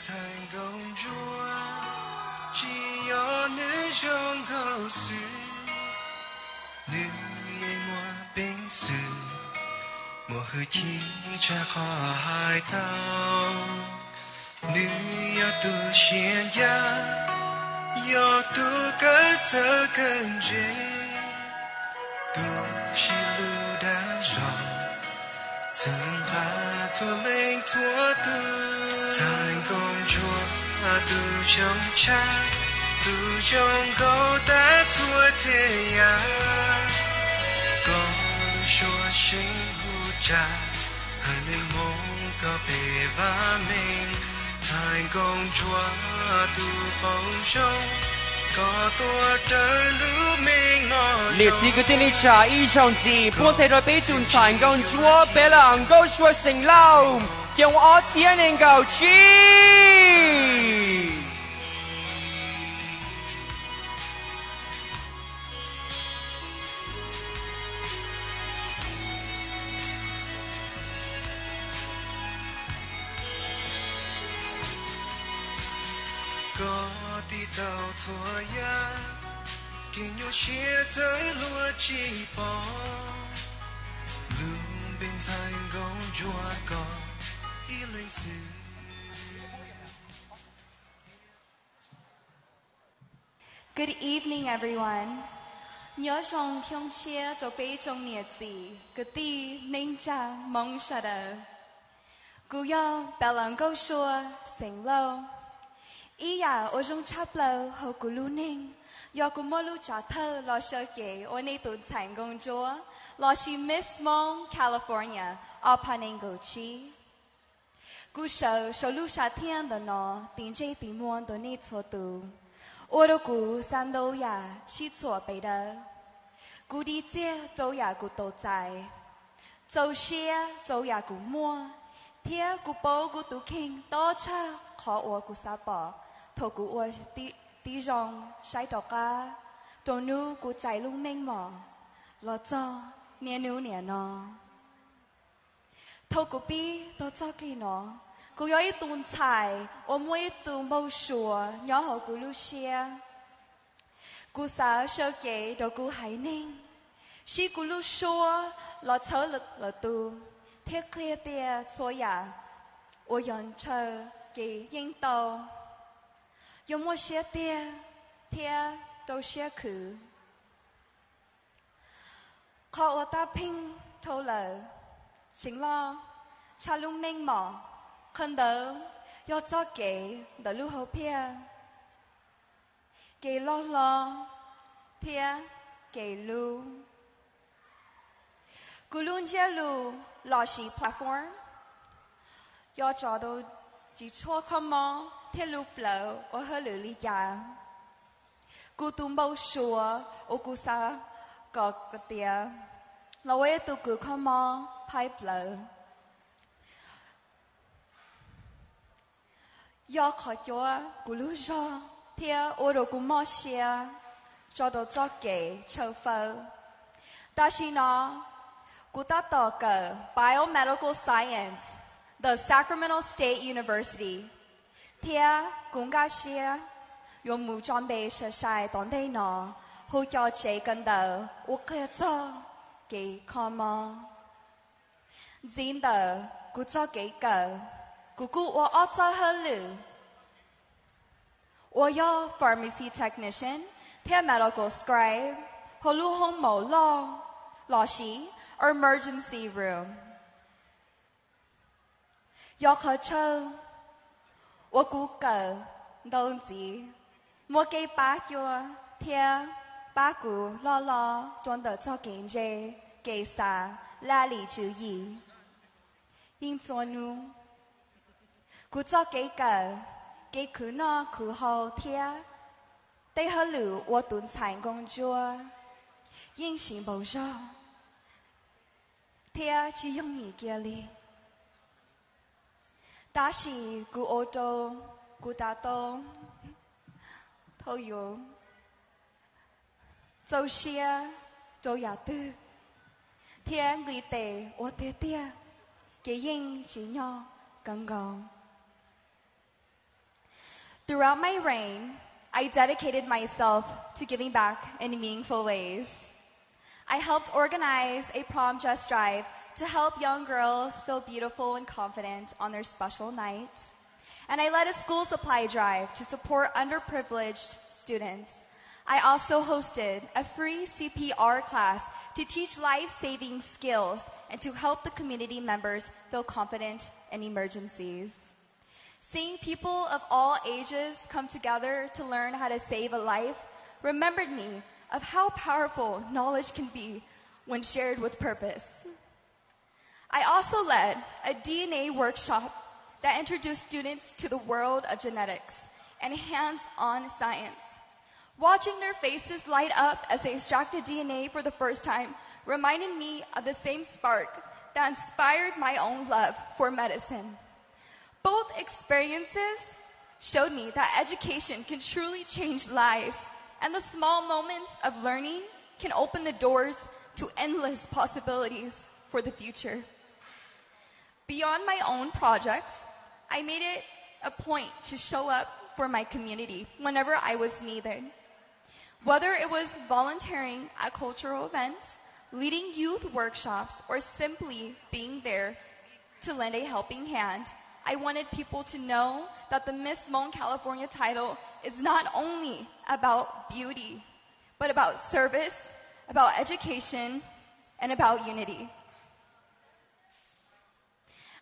thành công Chúa chỉ có nữ trong câu sự nữ ye mùa bình sự mùa hư chi cha khó hai tao nữ yo tu xiên ya yo tu cái thơ cần gì tu chỉ lu đã rồi曾把做领托的thành công chúa tu trong cha tu trong câu đã thua thế ya con chúa sinh hữu cha hai linh mong có bề và mình thành công chúa tu bóng trong có tua trời lũ mình nó liệt sĩ của tên cha y trong gì buôn thay đổi bế chun thành công chúa bé là ngô chúa sinh lao trong ó thiên nên cầu chi có tí tàu thua ya kinh nhau chia tới lúa chỉ bỏ luôn bên thành công chúa có ý linh sử Good evening, everyone. Nhớ trong không chia cho bé trong nhiệt gì, cái tí nên cha mong sợ đỡ. Cú yo bé lòng câu xua sinh lâu. Ý ya ở trong chắp lâu hầu cú lưu ninh. Do cú mơ lưu trả thơ lo sơ kể ở nơi tụi thành công chúa. Lo she Miss Hmong, California, ở Panang chi. Cú sợ lưu trả thiên đờ nó, tiếng chế tiếng muôn đờ nơi thua tù. Ở đó cú san đâu ya, she thua bày đờ. Cú đi chia dâu ya cú tổ dài. Dâu xia dâu ya cú mua. Thế cú bố cú tụ kinh to cha khó ở cú sa bỏ. Thổ cú ở tí rong sai đọc ca. Tổ nu cú chạy lung ninh mỏ. Lo cho nè nu nè nó. Thổ cú bi to cho kỳ nó. Cú có ý tùn chạy ở mỗi ý tùn bầu sủa nhỏ hậu cú lưu xia. Cú xa sơ kế đồ cú hải ninh. Xí cú lưu xua lo chớ lực là tù. Thế kia tia cho ya. Ở yon chờ kỳ yên tàu. Yo mua xe tia. Thế tàu xe khử. Khó ở ta ping thô lờ. Chính lo. Cha lung ninh mỏ. Khẩn đỡ. Yo cho kế. Đỡ lưu hậu pia. Kế lo lo. Thế kế lưu. Cú luôn chia lưu. Lo xí platform. Yo cho đồ chỉ chua không mò. Thế lưu bờ ở hơi lửa lý gia. Cú tùm bầu xùa. Ở cú xa có cái tìa. Lo ấy tù cú không mò. Pai bờ. Yo khó cho cú lưu do. Thế ở đồ cú mò xìa. Cho đồ cho kế châu phơ. Ta xí nó. Kutato Biomedical Science, the Sacramento State University. Thea Kungashia, Yom Mu John Bay Shai Donde No, Hu Yo Che Ganda, Ukazo, Gay Kama. Zinda, Guzo Gay Go, Gugu or Otza Hulu. Or your pharmacy technician, Thea medical scribe, Holu Homo Law, Lashi. Or emergency room. Yo khó chơ. Wo cú cờ. Đông gì. Mua cây bá chua. Thea. Bá cú lo lo. Trốn đỡ cho kiến dê. Cây xa. La lý chữ yi. Yên xô nu. Cú cho cây cờ. Cây khứ no khứ hầu thea. Tây hơ lử. Wo tuấn thành công chúa. Yên xính bầu rau. Thea chỉ dùng nhị kia li. Ta chỉ cú ô tô, cú ta tô, thôi yo. Châu xia, châu ya tư. Thea người tệ ô tê tia. Cái yên chỉ nhỏ, gần gần. Throughout my reign, I dedicated myself to giving back in meaningful ways. I helped organize a prom dress drive to help young girls feel beautiful and confident on their special night. And I led a school supply drive to support underprivileged students. I also hosted a free CPR class to teach life-saving skills and to help the community members feel confident in emergencies. Seeing people of all ages come together to learn how to save a life remembered me of how powerful knowledge can be when shared with purpose. I also led a DNA workshop that introduced students to the world of genetics and hands-on science. Watching their faces light up as they extracted DNA for the first time reminded me of the same spark that inspired my own love for medicine. Both experiences showed me that education can truly change lives, and the small moments of learning can open the doors to endless possibilities for the future. Beyond my own projects, I made it a point to show up for my community whenever I was needed. Whether it was volunteering at cultural events, leading youth workshops, or simply being there to lend a helping hand, I wanted people to know that the Miss Hmong California title is not only about beauty, but about service, about education, and about unity.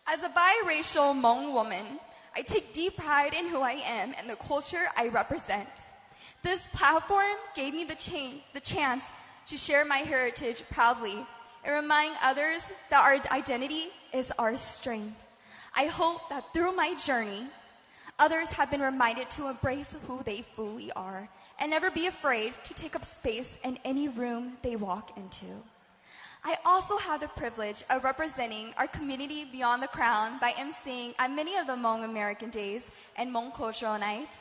As a biracial Hmong woman, I take deep pride in who I am and the culture I represent. This platform gave me the chance to share my heritage proudly and remind others that our identity is our strength. I hope that through my journey, others have been reminded to embrace who they fully are and never be afraid to take up space in any room they walk into. I also have the privilege of representing our community beyond the crown by emceeing at many of the Hmong American Days and Hmong Cultural Nights,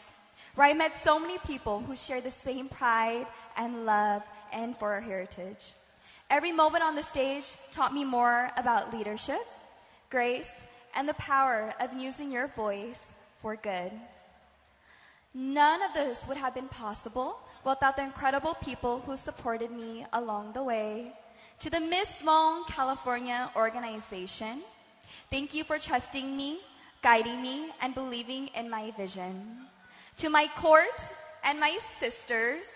where I met so many people who share the same pride and love and for our heritage. Every moment on the stage taught me more about leadership, grace, and the power of using your voice for good. None of this would have been possible without the incredible people who supported me along the way. To the Miss Hmong California organization, thank you for trusting me, guiding me, and believing in my vision. To my court and my sisters,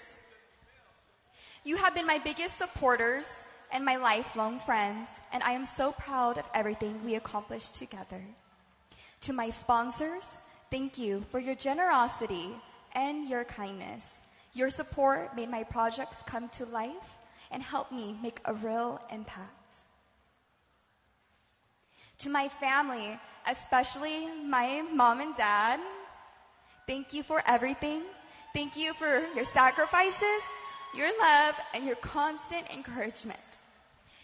you have been my biggest supporters and my lifelong friends, and I am so proud of everything we accomplished together. To my sponsors, thank you for your generosity and your kindness. Your support made my projects come to life and helped me make a real impact. To my family, especially my mom and dad, thank you for everything. Thank you for your sacrifices, your love, and your constant encouragement.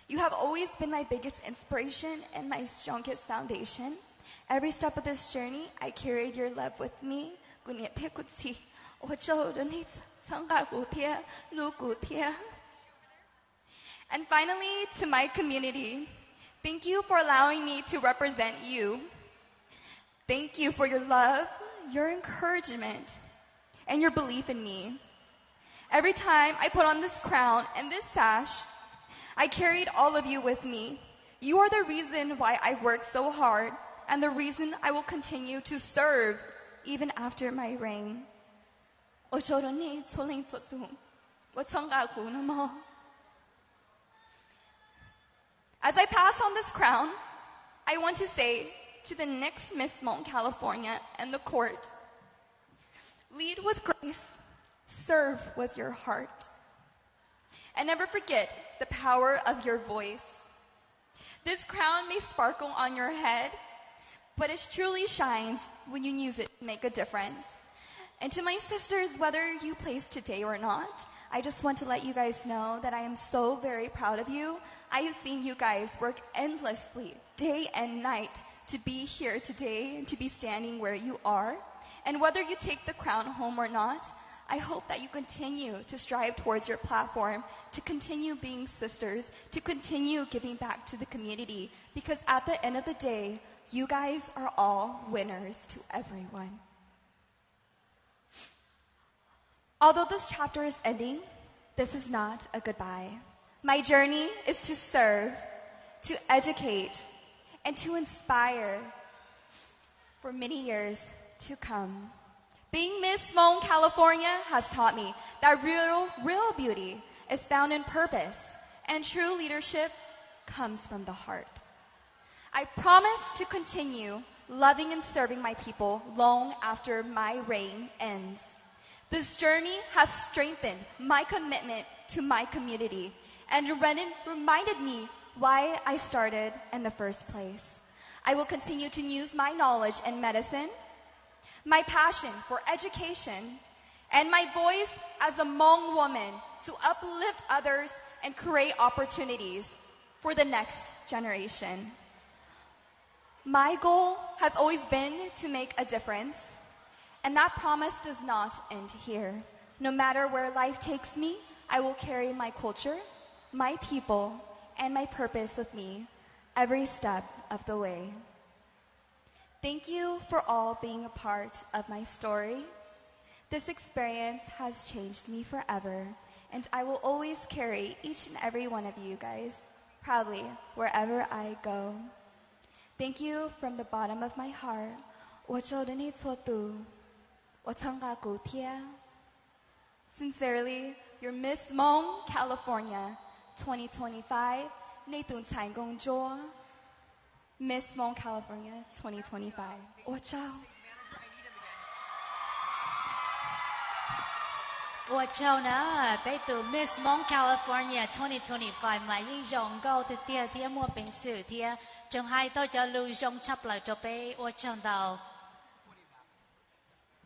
You have always been my biggest inspiration and my strongest foundation. Every step of this journey, I carried your love with me. And finally, to my community, thank you for allowing me to represent you. Thank you for your love, your encouragement, and your belief in me. Every time I put on this crown and this sash, I carried all of you with me. You are the reason why I work so hard and the reason I will continue to serve even after my reign. As I pass on this crown, I want to say to the next Miss Hmong California and the court, lead with grace, serve with your heart, and never forget the power of your voice. This crown may sparkle on your head, but it truly shines when you use it to make a difference. And to my sisters, whether you place today or not, I just want to let you guys know that I am so very proud of you. I have seen you guys work endlessly, day and night, to be here today and to be standing where you are. And whether you take the crown home or not, I hope that you continue to strive towards your platform, to continue being sisters, to continue giving back to the community, because at the end of the day, you guys are all winners to everyone. Although this chapter is ending, this is not a goodbye. My journey is to serve, to educate, and to inspire for many years to come. Being Miss Hmong, California has taught me that real beauty is found in purpose, and true leadership comes from the heart. I promise to continue loving and serving my people long after my reign ends. This journey has strengthened my commitment to my community and reminded me why I started in the first place. I will continue to use my knowledge in medicine, my passion for education, and my voice as a Hmong woman to uplift others and create opportunities for the next generation. My goal has always been to make a difference, and that promise does not end here. No matter where life takes me, I will carry my culture, my people, and my purpose with me every step of the way. Thank you for all being a part of my story. This experience has changed me forever, and I will always carry each and every one of you guys proudly wherever I go. Thank you from the bottom of my heart. Sincerely, your Miss Hmong, California, 2025. Miss Hmong, California, 2025. Chào. 我就呢，被读 Miss Hmong California 2025mà yên rộng câu từ tia tia mua bình sử tia, trong hai tôi cho lưu trong chấp lại cho bé, 我唱到。